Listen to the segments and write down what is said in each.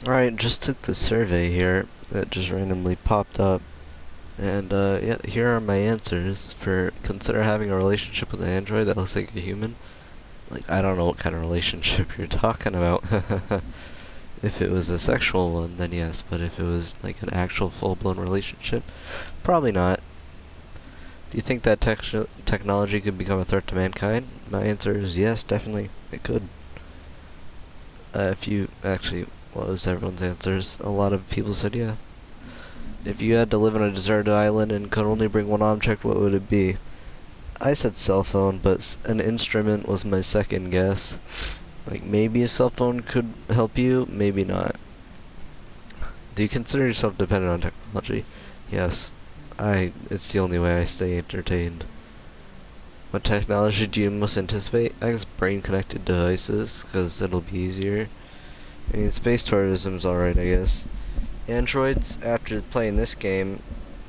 Alright, just took the survey here that just randomly popped up. And yeah, here are my answers for consider having a relationship with an android that looks like a human. Like, I don't know what kind of relationship you're talking about. If it was a sexual one, then yes, but if it was like an actual full-blown relationship, probably not. Do you think that technology could become a threat to mankind? My answer is yes, definitely. It could. If you actually, what was everyone's answers? A lot of people said yeah. If you had to live on a deserted island and could only bring one object, what would it be? I said cell phone, but an instrument was my second guess. Like, maybe a cell phone could help you, maybe not. Do you consider yourself dependent on technology? Yes. It's the only way I stay entertained. What technology do you most anticipate? I guess brain-connected devices, because it'll be easier. I mean, space tourism's alright, I guess. Androids, after playing this game,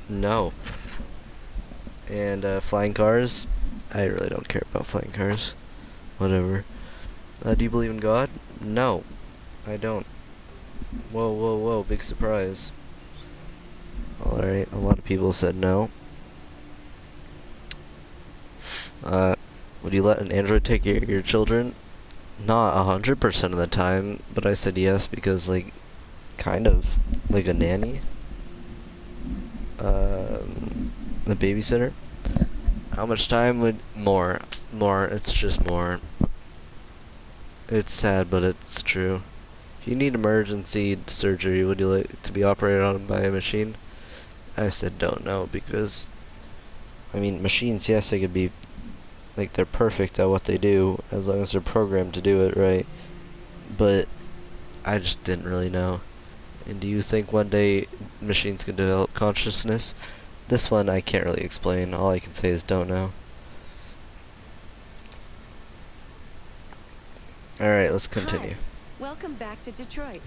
no. And flying cars, I really don't care about flying cars. Whatever. Do you believe in God? No, I don't. Whoa, whoa, whoa, big surprise. Alright, a lot of people said no. Uh, would you let an android take your children? Not 100% of the time, but I said yes because, like, kind of. Like a nanny? A babysitter? How much time would... More. More, it's just more. It's sad, but it's true. If you need emergency surgery, would you like to be operated on by a machine? I said don't know because, I mean, machines, yes, they could be, like, they're perfect at what they do as long as they're programmed to do it right. But I just didn't really know. And do you think one day machines can develop consciousness? This one I can't really explain. All I can say is don't know. Alright, let's continue. Hi, welcome back to Detroit.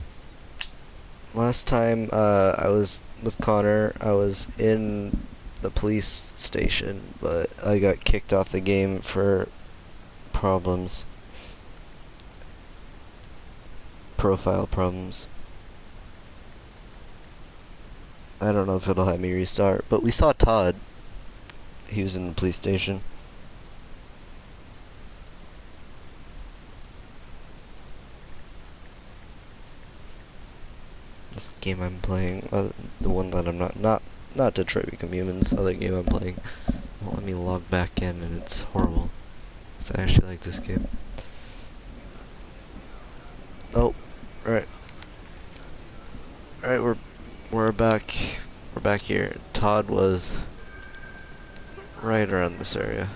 Last time I was with Connor, I was in the police station, but I got kicked off the game for problems. Profile problems. I don't know if it'll have me restart, but we saw Todd. He was in the police station. This game I'm playing, the one that I'm not Detroit Become Humans, other game I'm playing, won't let me log back in, and it's horrible. So I actually like this game. Oh, right. Alright, we're back. We're back here. Todd was right around this area.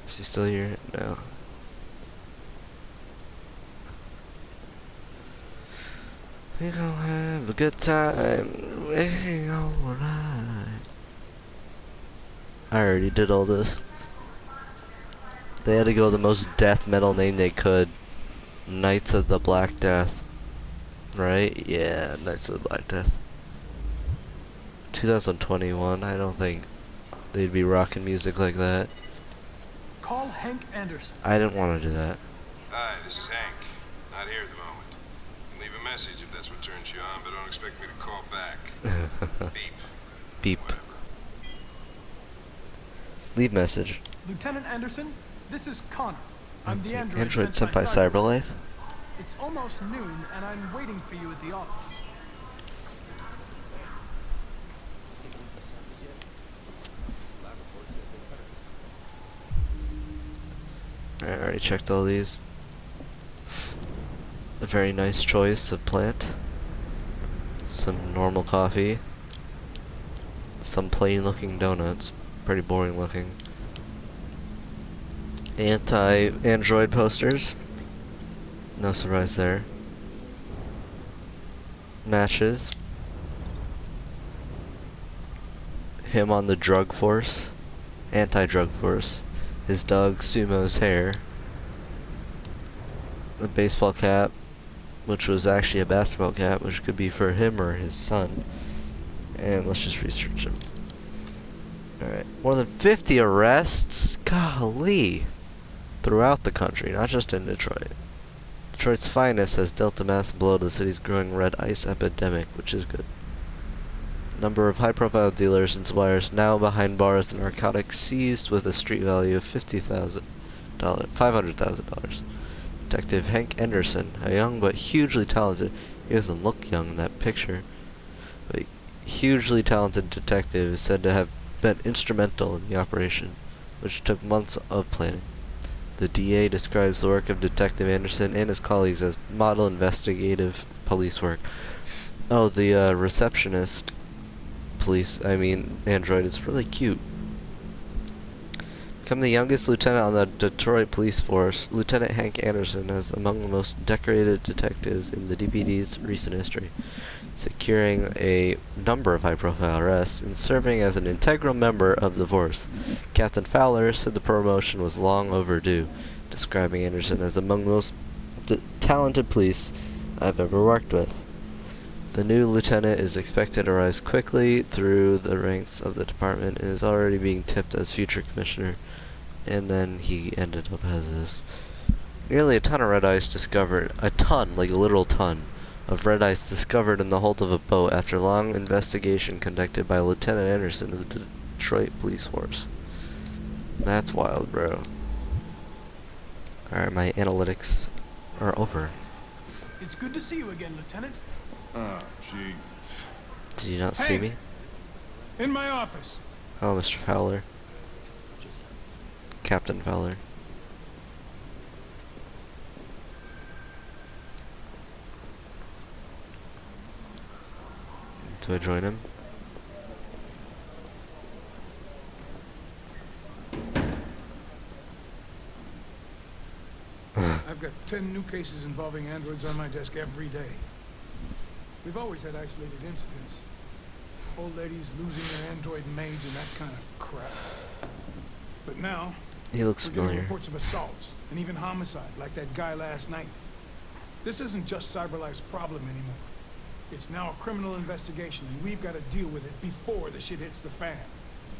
Is he still here? No. We gon' have a good time. We alright. I already did all this. They had to go the most death metal name they could. Knights of the Black Death. Right? Yeah, Knights of the Black Death. 2021, I don't think they'd be rocking music like that. Call Hank Anderson. I didn't want to do that. Hi, this is Hank. Not here at the moment. You can leave a message if that's what turns you on, but don't expect me to call back. Beep. Beep. Whatever. Leave message. Lieutenant Anderson, this is Connor. I'm the Okay, android, sent by Cyberlife. It's almost noon, and I'm waiting for you at the office. I already checked all these. A very nice choice of plant. Some normal coffee. Some plain looking donuts. Pretty boring looking. Anti-Android posters. No surprise there. Matches. Him on the drug force. Anti-drug force. His dog Sumo's hair. The baseball cap, which was actually a basketball cap, which could be for him or his son. And let's just research him. Alright. More than 50 arrests? Golly. Throughout the country, not just in Detroit. Detroit's finest has dealt a massive blow to the city's growing red ice epidemic, which is good. Number of high-profile dealers and suppliers now behind bars and narcotics seized with a street value of $500,000. Detective Hank Anderson, a young but hugely talented, he doesn't look young in that picture, but hugely talented detective is said to have been instrumental in the operation, which took months of planning. The DA describes the work of Detective Anderson and his colleagues as model investigative police work. Oh, the receptionist android is really cute. Become the youngest lieutenant on the Detroit police force, Lieutenant Hank Anderson is among the most decorated detectives in the DPD's recent history, securing a number of high-profile arrests and serving as an integral member of the force. Captain Fowler said the promotion was long overdue, describing Anderson as among the most talented police I've ever worked with. The new lieutenant is expected to rise quickly through the ranks of the department and is already being tipped as future commissioner. And then he ended up as this. Nearly a ton of red ice discovered, a ton, like a literal ton, of red ice discovered in the hold of a boat after long investigation conducted by Lieutenant Anderson of the Detroit Police Force. That's wild, bro. Alright, my analytics are over. It's good to see you again, Lieutenant. Oh, Jesus. Did you not see me? In my office. Oh, Mr. Fowler. Captain Fowler. Do I join him? I've got 10 new cases involving androids on my desk every day. We've always had isolated incidents. Old ladies losing their android maids and that kind of crap. But now, He looks we're getting familiar. reports of assaults and even homicide, like that guy last night. This isn't just CyberLife's problem anymore. It's now a criminal investigation, and we've got to deal with it before the shit hits the fan.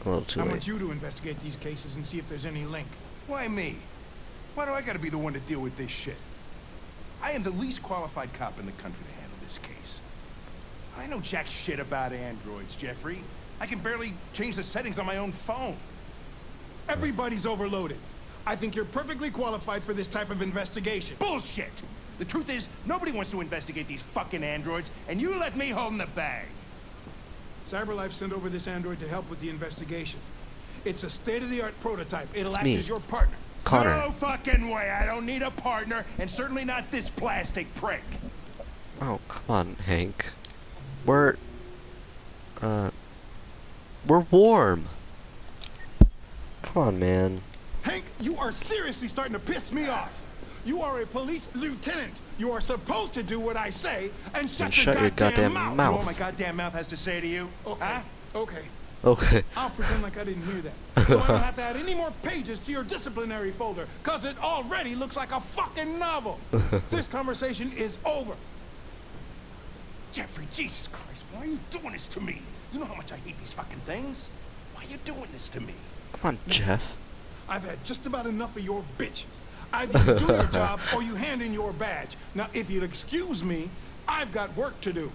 A little too I late. want you to investigate these cases and see if there's any link. Why me? Why do I gotta be the one to deal with this shit? I am the least qualified cop in the country to handle this case. I know jack shit about androids, Jeffrey. I can barely change the settings on my own phone. Everybody's overloaded. I think you're perfectly qualified for this type of investigation. Bullshit! The truth is, nobody wants to investigate these fucking androids, and you left me holding the bag. CyberLife sent over this android to help with the investigation. It's a state-of-the-art prototype. It'll act me. as your partner. Connor. No fucking way! I don't need a partner, and certainly not this plastic prick. Oh, come on, Hank. We're warm. Come on, man. Hank, you are seriously starting to piss me off. You are a police lieutenant. You are supposed to do what I say and shut, your goddamn You know mouth. what my goddamn mouth has to say to you? Okay. Huh? Okay. Okay. I'll pretend like I didn't hear that. So I don't have to add any more pages to your disciplinary folder, cause it already looks like a fucking novel. This conversation is over. Jeffrey, Jesus Christ, why are you doing this to me? You know how much I hate these fucking things? Why are you doing this to me? Come on, Jeff. I've had just about enough of your bitch. Either you do your job or you hand in your badge. Now, if you'll excuse me, I've got work to do.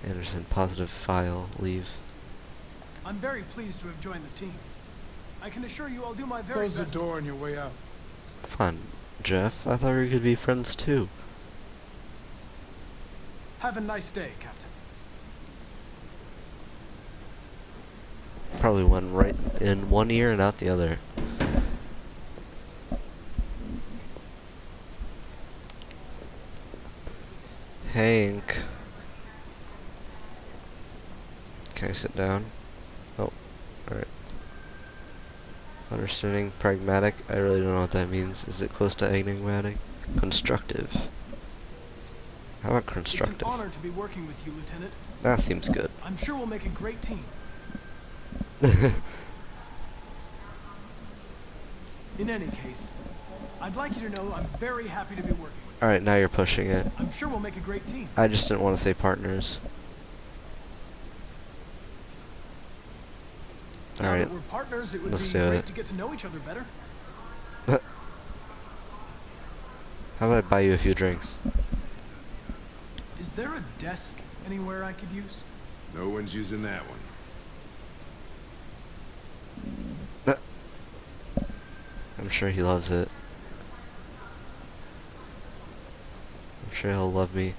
Anderson, positive file, leave. I'm very pleased to have joined the team. I can assure you I'll do my very Close the best. door on your way out. Come on, Jeff. I thought we could be friends too. Have a nice day, Captain. Probably went right in one ear and out the other. Hank. Can I sit down? Oh, alright. Understanding pragmatic. I really don't know what that means. Is it close to enigmatic? Constructive. How about constructive? It's an honor to be working with you, Lieutenant. That seems good. I'm sure we'll make a great team. In any case, I'd like you to know I'm very happy to be working with you. Alright, now you're pushing it. I'm sure we'll make a great team. I just didn't want to say partners. Now Alright, that we're partners, it would let's be do great it. to get to know each other better. how about I buy you a few drinks? Is there a desk anywhere I could use? No one's using that one. I'm sure he loves it. I'm sure he'll love me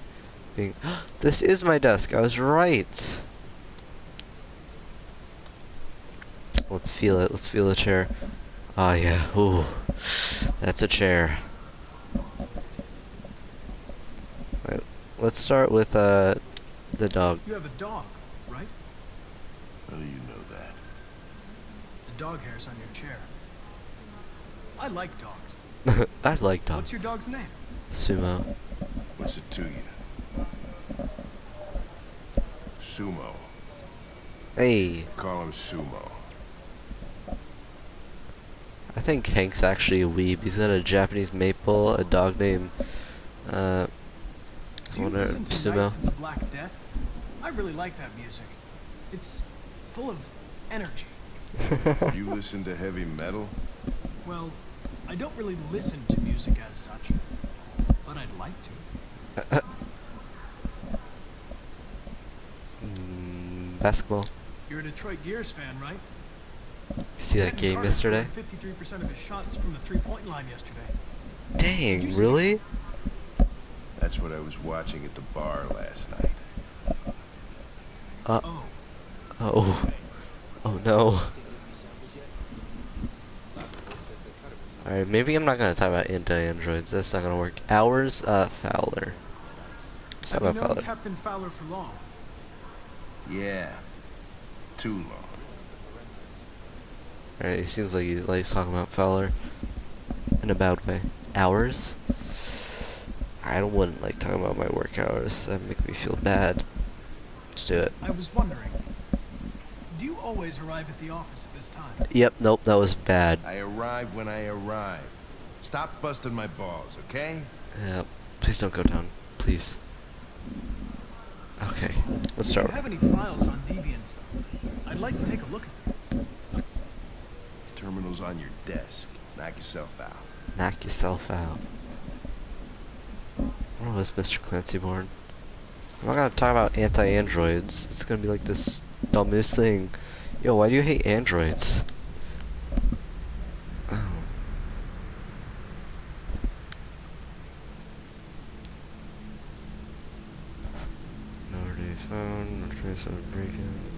being. This is my desk. I was right. Let's feel it. Let's feel the chair. Oh yeah. Ooh, that's a chair. Right, let's start with the dog. You have a dog, right? How do you know that? The dog hair's on your chair. I like dogs. I like dogs. What's your dog's name? Sumo. What's it to you? Sumo. Hey, Call him Sumo. I think Hank's actually a weeb. He's got a Japanese maple, a dog named Do you listen to Sumo. Knights of the Black Death? I really like that music. It's full of energy. You listen to heavy metal? Well, I don't really listen to music as such, but I'd like to. Basketball. You're a Detroit Gears fan, right? See that Denton game Carter yesterday? scored 53% of his shots from the three-point line yesterday. Dang, really? That's what I was watching at the bar last night. Oh, Oh. Oh no. Alright, maybe I'm not gonna talk about anti-androids. That's not gonna work. Hours, Fowler. Let's talk have you about known Fowler. Captain Fowler for long? Yeah. Too long. Alright, he seems like he likes talking about Fowler in a bad way. Hours? I wouldn't like talking about my work hours. That make me feel bad. Let's do it. I was wondering, do you always arrive at the office at this time? Yep, nope, that was bad. I arrive when I arrive. Stop busting my balls, okay? Yeah, please don't go down. Please. Okay, let's If you start. have any files on Deviants, I'd like to take a look at them. Terminal's on your desk. Knock yourself out. Knock yourself out. When was Mr. Clancy born? I'm not gonna talk about anti-androids. It's gonna be like this dumbest thing. Yo, why do you hate androids? Oh. No already found, no trace of break-in.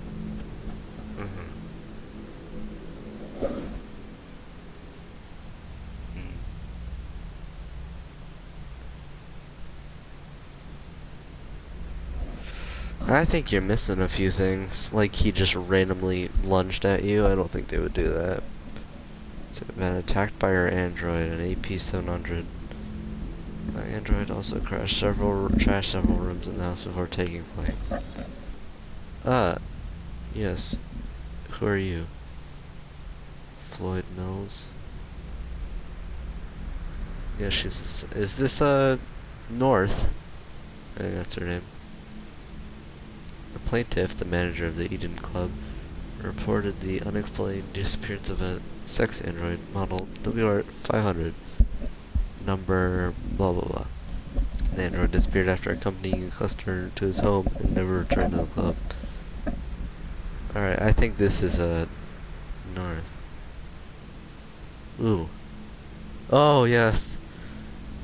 I think you're missing a few things. Like he just randomly lunged at you. I don't think they would do that. So been attacked by your android, an AP-700. The android also trashed several rooms in the house before taking flight. Yes. Who are you? Floyd Mills. Yeah, she's. Is this North? I think that's her name. The plaintiff, the manager of the Eden Club, reported the unexplained disappearance of a sex android model WR500, number blah blah blah. The android disappeared after accompanying a customer to his home and never returned to the club. Alright, I think this is North. Ooh. Oh, yes.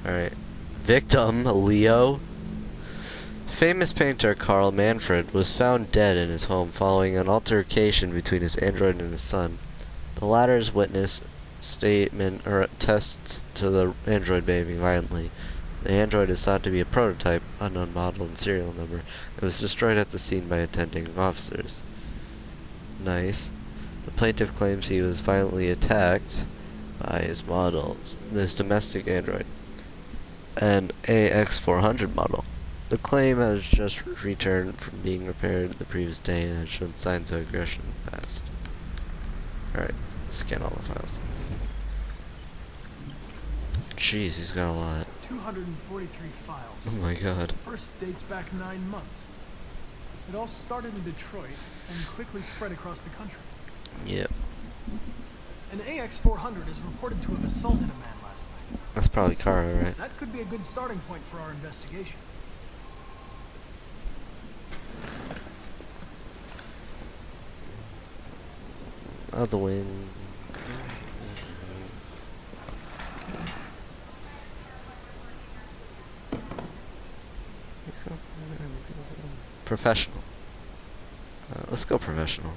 Alright. Victim, Leo. Famous painter Carl Manfred was found dead in his home following an altercation between his android and his son. The latter's witness statement attests to the android behaving violently. The android is thought to be a prototype, unknown model and serial number. It was destroyed at the scene by attending officers. Nice. The plaintiff claims he was violently attacked by his models, this domestic android, an AX400 model. The claim has just returned from being repaired the previous day and has shown signs of aggression in the past. Alright, scan all the files. Jeez, he's got a lot. 243 files. Oh my god. First dates back 9 months. It all started in Detroit and quickly spread across the country. Yep, An AX-400 is reported to have assaulted a man last night. that's probably Kara, right? That could be a good starting point for our investigation. Other win. Professional. Let's go professional.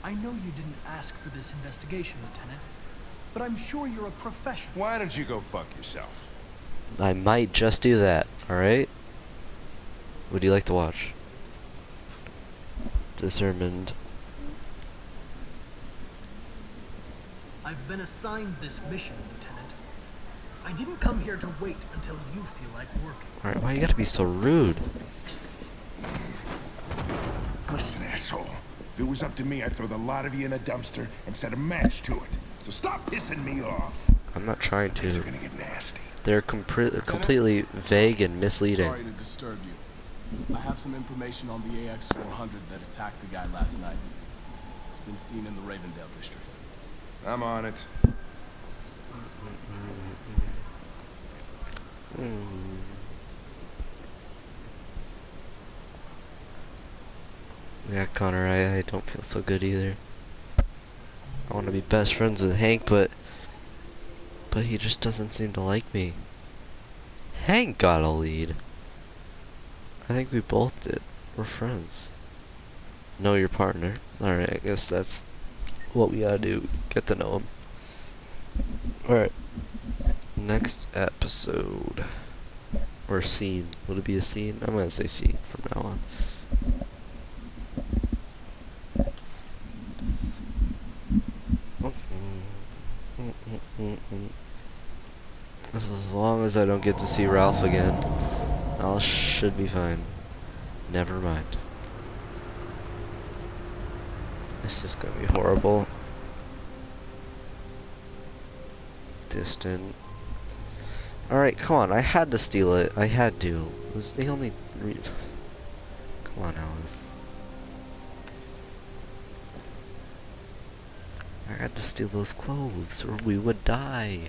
I know you didn't ask for this investigation, Lieutenant, but I'm sure you're a professional. Why don't you go fuck yourself? I might just do that, alright? Would you like to watch? Discernment. I've been assigned this mission, Lieutenant. I didn't come here to wait until you feel like working. Alright, why you gotta be so rude? Listen, asshole. If it was up to me, I'd throw the lot of you in a dumpster and set a match to it. So stop pissing me off. I'm not trying Things are to. gonna get nasty. They're completely vague and misleading. Sorry to disturb you. I have some information on the AX-400 that attacked the guy last night. It's been seen in the Ravendale district. I'm on it. Yeah, Connor, I don't feel so good either. I want to be best friends with Hank, but he just doesn't seem to like me. Hank got a lead. I think we both did. We're friends. Know your partner. Alright, I guess that's what we gotta do. Get to know him. Alright. Next episode. Or scene. Would it be a scene? I'm gonna say scene from now on. As long as I don't get to see Ralph again, I should be fine. Never mind. This is gonna be horrible. Distant. Alright, come on. I had to steal it. I had to. It was the only Come on, Alice. I had to steal those clothes or we would die.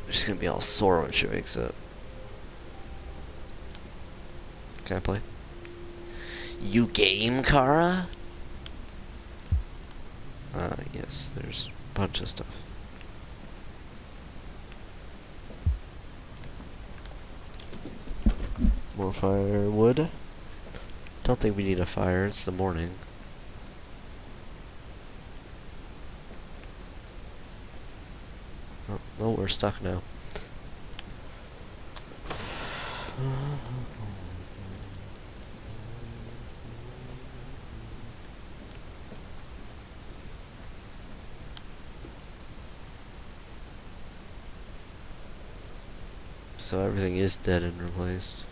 She's gonna be all sore when she wakes up. Can I play? You game, Kara? Yes, there's a bunch of stuff. More firewood. Don't think we need a fire, it's the morning. Oh, we're stuck now. So everything is dead and replaced.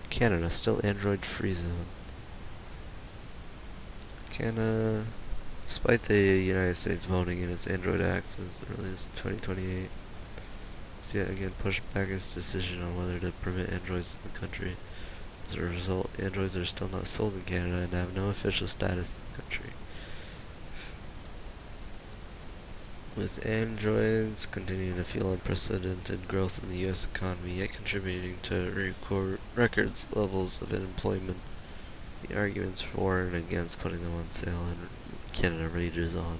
Canada, still Android free zone. Canada, despite the United States voting in its Android Acts as early as 2028, it's yet again pushed back its decision on whether to permit Androids in the country. As a result, Androids are still not sold in Canada and have no official status in the country. With Androids continuing to feel unprecedented growth in the U.S. economy, yet contributing to records levels of unemployment, the arguments for and against putting them on sale in Canada rages on.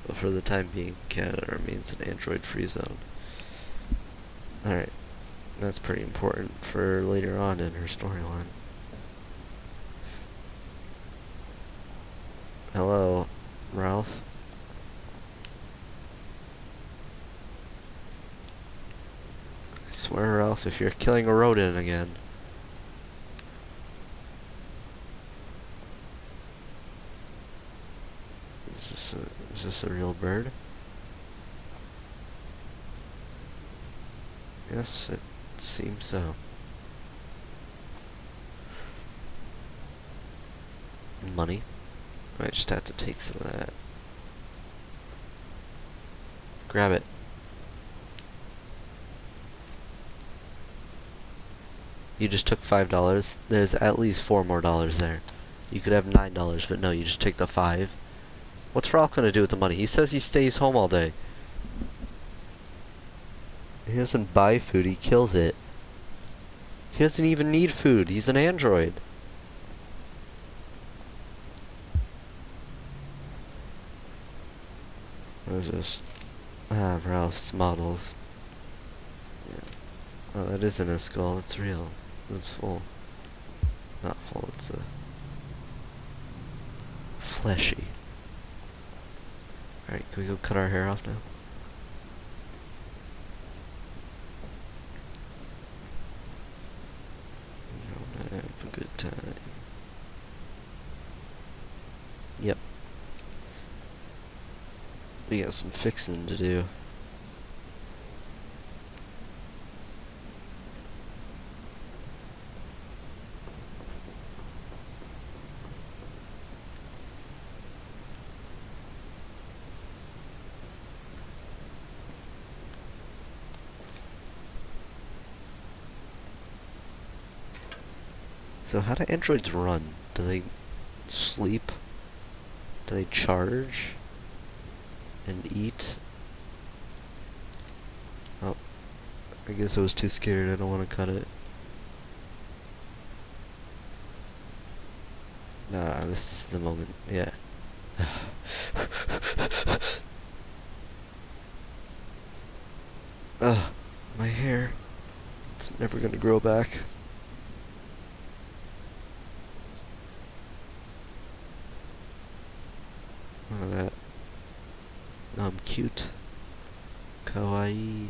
But for the time being, Canada remains an Android-free zone. Alright, that's pretty important for later on in her storyline. Hello, Ralph? I swear, Ralph, if you're killing a rodent again. Is this a real bird? Yes, it seems so. Money. Might just have to take some of that. Grab it. You just took $5. There's at least $4 more there. You could have $9, but no, you just take the 5. What's Ralph gonna do with the money? He says he stays home all day. He doesn't buy food, he kills it. He doesn't even need food, he's an android. What is this? Ah, Ralph's models. Yeah. Oh, that isn't a skull, it's real. It's full. Not full, it's fleshy. Alright, can we go cut our hair off now? Have a good time. Yep. We got some fixing to do. So how do androids run? Do they sleep? Do they charge? And eat? Oh, I guess I was too scared, I don't want to cut it. Nah, this is the moment, yeah. Ugh, my hair. It's never gonna grow back. Look at that. I'm cute. Kawaii.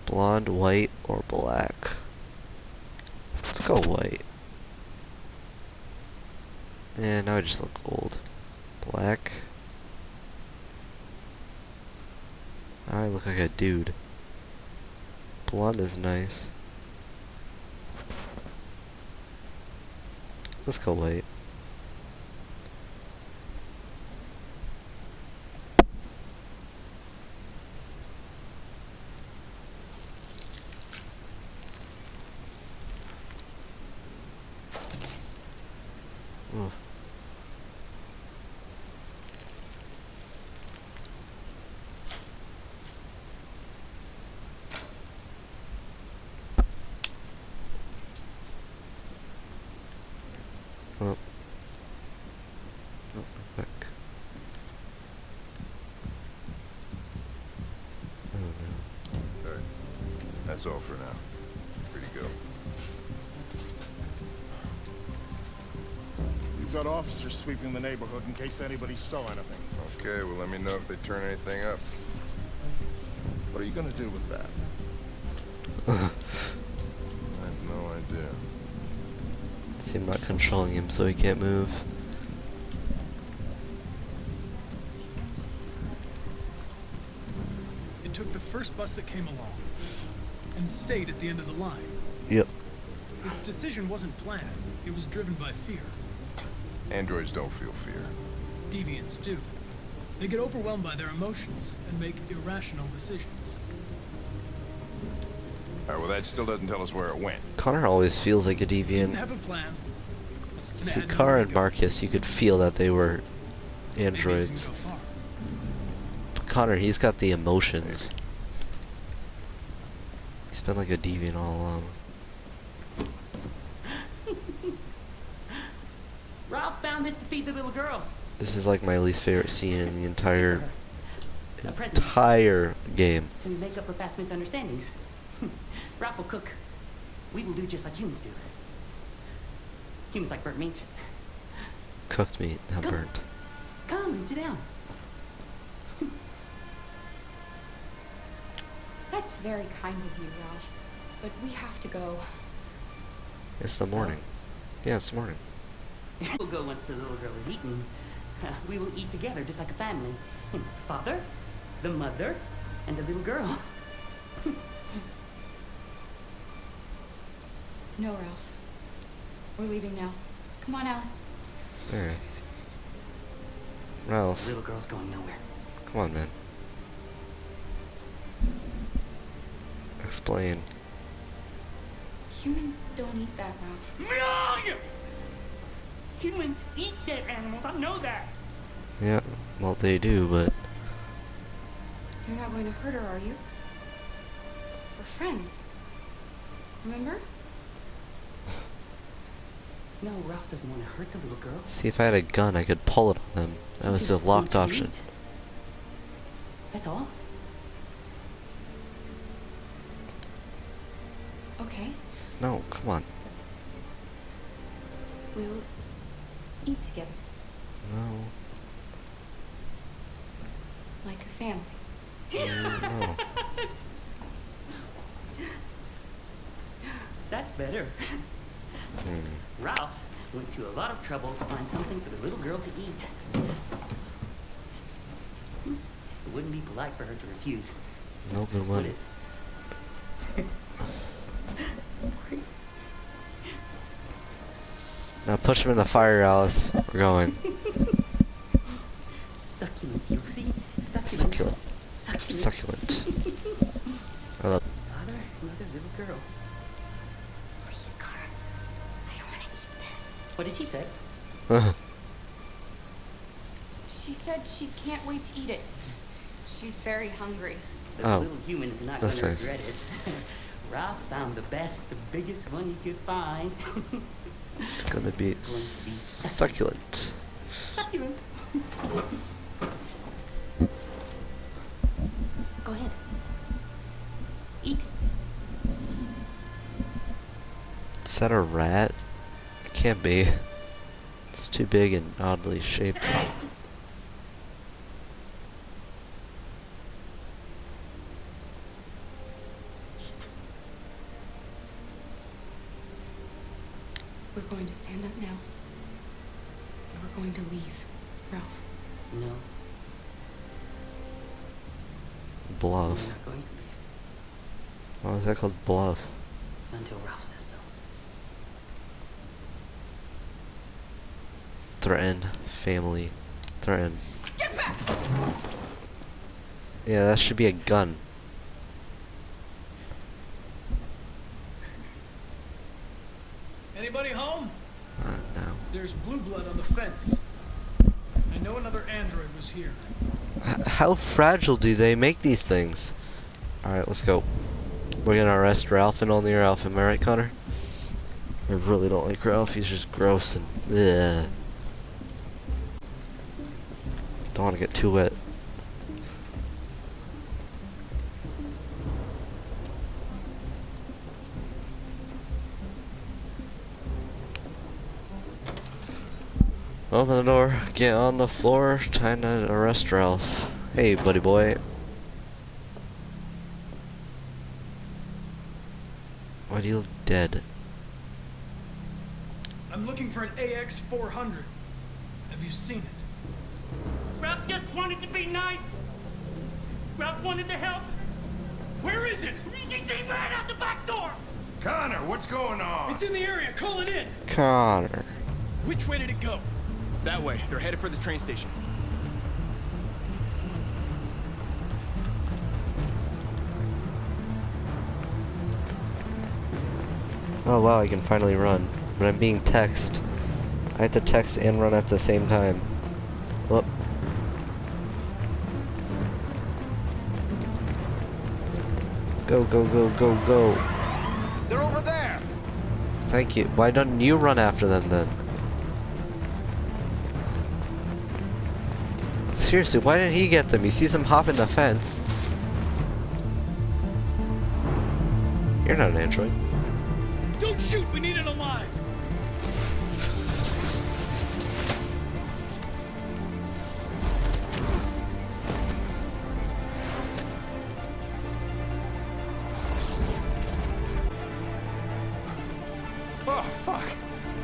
Blonde, white, or black? Let's go white. Yeah, now I just look old. Black. Now I look like a dude. Blonde is nice. Let's go white. Oh. Oh. Oh, back. Oh no. Alright. That's all for now. Free to go. We've got officers sweeping the neighborhood in case anybody saw anything. Okay, well let me know if they turn anything up. What are you gonna do with that? I have no idea. See, I'm not controlling him so he can't move. It took the first bus that came along and stayed at the end of the line. Yep. Its decision wasn't planned. It was driven by fear. Androids don't feel fear. Deviants do. They get overwhelmed by their emotions and make irrational decisions. Alright, well that still doesn't tell us where it went. Connor always feels like a Didn't deviant. have a plan. and they Through had no Kara and ego. Marcus, you could feel that they were Maybe it didn't androids. go far. Connor, he's got the emotions. He's been like a deviant all along. Ralph found this to feed the little girl. This is like my least favorite scene in the entire A present game. to make up for past misunderstandings. Ralph will cook. We will do just like humans do. Humans like burnt meat. Cooked meat, not Come. burnt. Come and sit down. That's very kind of you, Ralph. But we have to go. It's the morning. Yeah, it's morning. We'll go once the little girl is eaten. We will eat together just like a family. And the father, the mother, and the little girl. No, Ralph. We're leaving now. Come on, Alice. Alright. Ralph, Little girl's going nowhere. come on, man. Explain. Humans don't eat that, Ralph. Wrong! Humans eat dead animals, I know that. Yeah, well they do, but You're not going to hurt her, are you? We're friends. Remember? No, Ralph doesn't want to hurt the little girl. see, if I had a gun, I could pull it on them. That He was the just locked wants to option. eat. That's all. Okay. No, come on. We'll eat together. No. Like a family. No. That's better. Hmm. Ralph went to a lot of trouble to find something for the little girl to eat. It wouldn't be polite for her to refuse, No, but would what? it? Now push him in the fire, Alice. We're going. Succulent, you'll see? Succulent. Succulent. Succulent. I love. Father, mother, little girl. Please, Cara. I don't want to eat that. What did she say? She said she can't wait to eat it. She's very hungry. The Oh, little human is not that's gonna nice. regret it. Ralph found the best, the biggest one he could find. It's gonna be succulent. Succulent. Go ahead. Eat. Is that a rat? It can't be. It's too big and oddly shaped. We're going to stand up now. And we're going to leave, Ralph. No, Bluff. we're not going to leave Why is that called bluff? until Ralph says so. Threaten. Family. Threaten. Get back! Yeah, that should be a gun. Anybody home? No. There's blue blood on the fence. I know another android was here. How fragile do they make these things? Alright, let's go. We're gonna arrest Ralph and only Ralph, am I right, Connor? I really don't like Ralph, he's just gross and ugh. Don't want to get too wet. Open the door, get on the floor, time to arrest Ralph. Hey, buddy boy. Why do you look dead? I'm looking for an AX-400. Have you seen it? Ralph just wanted to be nice. Ralph wanted to help. Where is it? He ran out the back door. Connor, what's going on? It's in the area. Call it in. Connor. Which way did it go? That way. They're headed for the train station. Oh wow, I can finally run. But I'm being texted. I have to text and run at the same time. Whoop. Go, go, go, go, go. They're over there. Thank you. Why don't you run after them then? Seriously, why didn't he get them? He sees them hopping the fence. You're not an android. Don't shoot. We need it alive. Oh, fuck.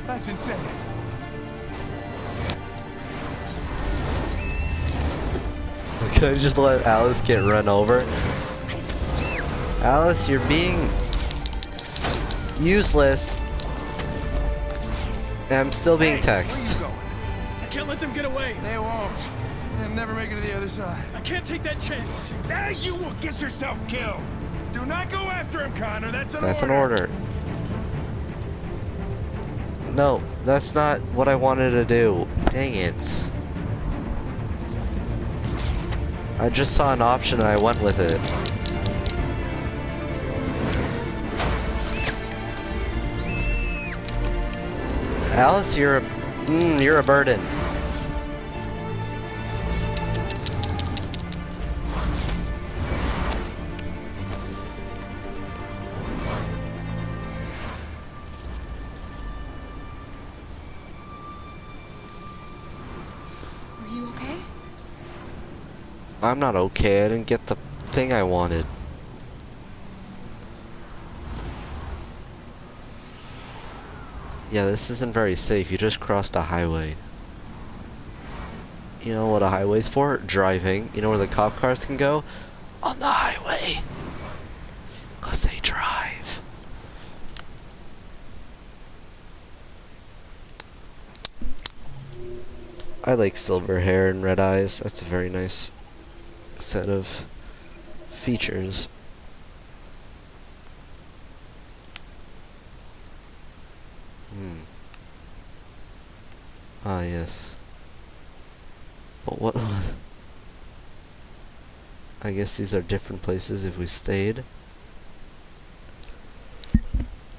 That's insane. Can I just let Alice get run over? Alice, you're being useless. And I'm still being Hey, where texted. you going? I can't let Let them get away. They won't. They'll never make it to the other side. I can't take that chance. Now you will get yourself killed. Do not go after him, Connor. That's an That's order. an order. No, that's not what I wanted to do. Dang it. I just saw an option and I went with it. Alice, you're a burden. Are you okay? I'm not okay. I didn't get the thing I wanted. Yeah, this isn't very safe. You just crossed a highway. You know what a highway's for? Driving. You know where the cop cars can go? On the highway. 'Cause they drive. I like silver hair and red eyes. That's a very nice set of features. Ah, yes. But what? I guess these are different places if we stayed.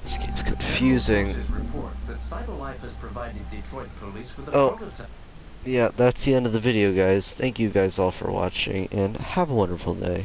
This game's confusing. Oh, yeah, that's the end of the video, guys. Thank you guys all for watching, and have a wonderful day.